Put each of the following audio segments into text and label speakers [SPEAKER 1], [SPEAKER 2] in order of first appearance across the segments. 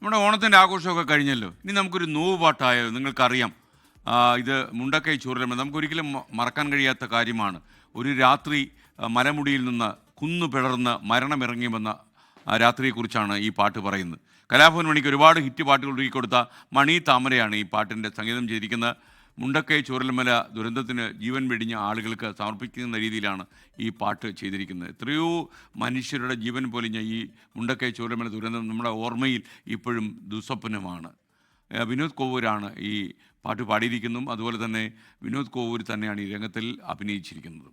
[SPEAKER 1] നമ്മുടെ ഓണത്തിൻ്റെ ആഘോഷമൊക്കെ കഴിഞ്ഞല്ലോ. ഇനി നമുക്കൊരു നോവ് പാട്ടായോ? നിങ്ങൾക്കറിയാം, ഇത് മുണ്ടക്കൈ ചൂരൽമല. നമുക്കൊരിക്കലും മറക്കാൻ കഴിയാത്ത കാര്യമാണ്. ഒരു രാത്രി മലമുടിയിൽ നിന്ന് കുന്നു പിളർന്ന് മരണമിറങ്ങി വന്ന രാത്രിയെക്കുറിച്ചാണ് ഈ പാട്ട് പറയുന്നത്. കലാഭവൻ മണിക്ക് ഒരുപാട് ഹിറ്റ് പാട്ടുകൾ ഒരുക്കിക്കൊടുത്ത മണി താമരയാണ് ഈ പാട്ടിൻ്റെ സംഗീതം ചെയ്തിരിക്കുന്നത്. മുണ്ടക്കൈ ചൂരൽമല ദുരന്തത്തിന് ജീവൻ വെടിഞ്ഞ ആളുകൾക്ക് സമർപ്പിക്കുന്ന രീതിയിലാണ് ഈ പാട്ട് ചെയ്തിരിക്കുന്നത്. എത്രയോ മനുഷ്യരുടെ ജീവൻ പൊലിഞ്ഞ ഈ മുണ്ടക്കൈ ചൂരൽമല ദുരന്തം നമ്മുടെ ഓർമ്മയിൽ ഇപ്പോഴും ദുസ്വപ്നമാണ്. വിനോദ് കോവൂരാണ് ഈ പാട്ട് പാടിയിരിക്കുന്നതും അതുപോലെ തന്നെ വിനോദ് കോവൂർ തന്നെയാണ് ഈ രംഗത്തിൽ അഭിനയിച്ചിരിക്കുന്നത്.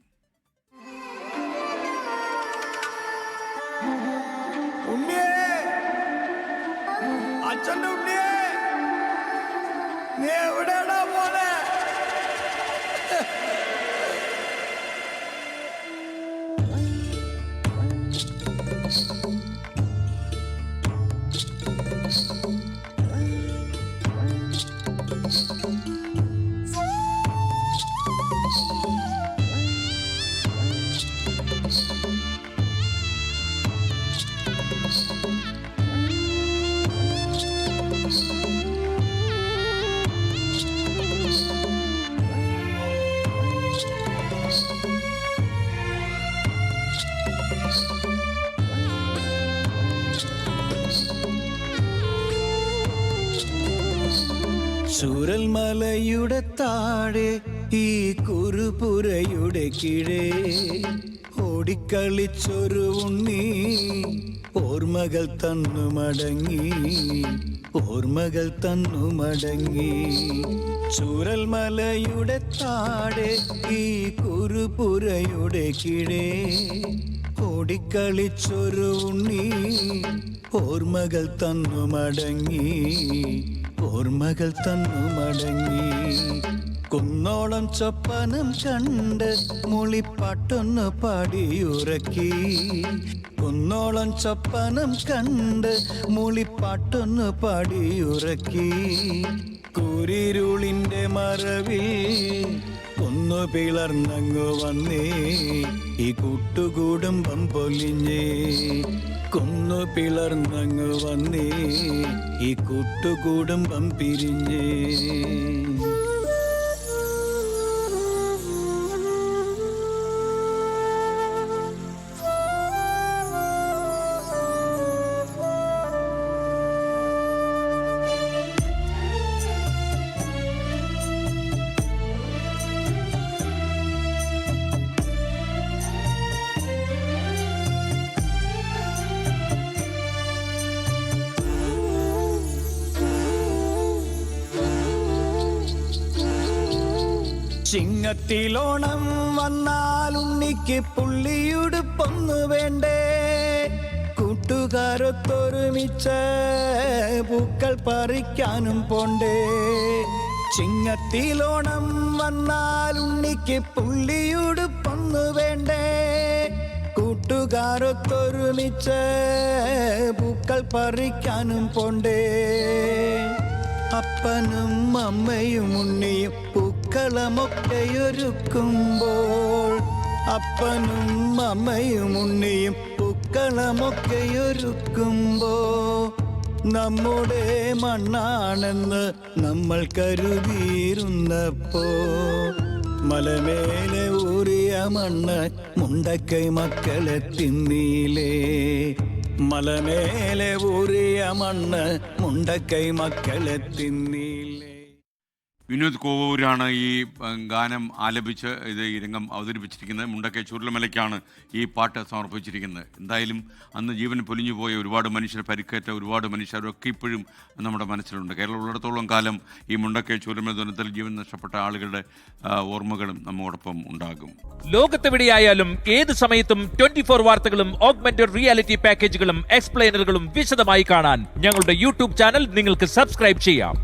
[SPEAKER 2] ചൂരൽമലയുടെ താഴെ ഈ കുറുപുരയുടെ കീഴേ ഓടിക്കളിച്ചൊരു ഉണ്ണി ഓർമ്മകൾ തന്നു മടങ്ങി, ഓർമ്മകൾ തന്നു മടങ്ങി. ചൂരൽമലയുടെ താഴെ ഈ കുറുപുരയുടെ കീഴേ ഓടിക്കളിച്ചൊരു ഉണ്ണി ഓർമ്മകൾ തന്നു മടങ്ങി, ഓർമ്മകൾ തന്നു മടങ്ങി. കുന്നോളം ചൊപ്പനം കണ്ട് മുളിപ്പാട്ടൊന്ന് പാടിയുറക്കി, കുന്നോളം ചൊപ്പനം കണ്ട് മുളിപ്പാട്ടൊന്ന് പാടിയുറക്കി. കൂരിരുളിൻ്റെ മറവിൽ ഒന്നു പിളർന്നങ്ങു വന്നേ ഈ കൂട്ടുകുടുംബം പൊലിഞ്ഞേ, കൊന്നു പിളർന്നങ്ങു വന്നേ ഈ കൂട്ടുകുടുംബം പിരിഞ്ഞേ. ചിങ്ങത്തിലോണം വന്നാൽ ഉണ്ണിക്ക് പുള്ളിയുടുപ്പൊന്നു വേണ്ടേ, കൂട്ടുകാരൊത്തൊരുമിച്ച് പൂക്കൾ പറിക്കാനും പോണ്ടേ. ചിങ്ങത്തിലോണം വന്നാൽ ഉണ്ണിക്ക് പുള്ളിയുടുപ്പൊന്നു വേണ്ടേ, കൂട്ടുകാരൊത്തൊരുമിച്ച് പൂക്കൾ പറിക്കാനും പോണ്ടേ. അപ്പനും അമ്മയും ഉണ്ണിയും പൂക്കളമൊക്കെയൊരുക്കുമ്പോൾ, അപ്പനും അമ്മയും ഉണ്ണിയും പൂക്കളമൊക്കെയൊരുക്കുമ്പോ നമ്മുടെ മണ്ണാണെന്ന് നമ്മൾ കരുതിയിരുന്നപ്പോ മലമേലെ ഊറിയ മണ്ണ് മുണ്ടക്കൈ മക്കളെ തിന്നീലേ, മലമേലെ ഊറിയ മണ്ണ് മുണ്ടക്കൈ മക്കളെ തിന്നീലേ.
[SPEAKER 1] വിനോദ് കോവൂരാണ് ഈ ഗാനം ആലപിച്ച് ഈ രംഗം അവതരിപ്പിച്ചിരിക്കുന്നത്. മുണ്ടക്കൈ ചൂരൽമലയ്ക്കാണ് ഈ പാട്ട് സമർപ്പിച്ചിരിക്കുന്നത്. എന്തായാലും അന്ന് ജീവൻ പൊലിഞ്ഞു പോയ ഒരുപാട് മനുഷ്യർ, പരിക്കേറ്റ ഒരുപാട് മനുഷ്യരൊക്കെ ഇപ്പോഴും നമ്മുടെ മനസ്സിലുണ്ട്. കേരളം ഉള്ളിടത്തോളം കാലം ഈ മുണ്ടക്കൈ ചൂരൽമല ദുരന്തത്തിൽ ജീവൻ നഷ്ടപ്പെട്ട ആളുകളുടെ ഓർമ്മകളും നമ്മോടൊപ്പം ഉണ്ടാകും.
[SPEAKER 3] ലോകത്തെവിടെയായാലും ഏത് സമയത്തും 24 വാർത്തകളും ഓഗ്മെന്റഡ് റിയാലിറ്റി പാക്കേജുകളും എക്സ്പ്ലെയിനറുകളും വിശദമായി കാണാൻ ഞങ്ങളുടെ യൂട്യൂബ് ചാനൽ നിങ്ങൾക്ക് സബ്സ്ക്രൈബ് ചെയ്യാം.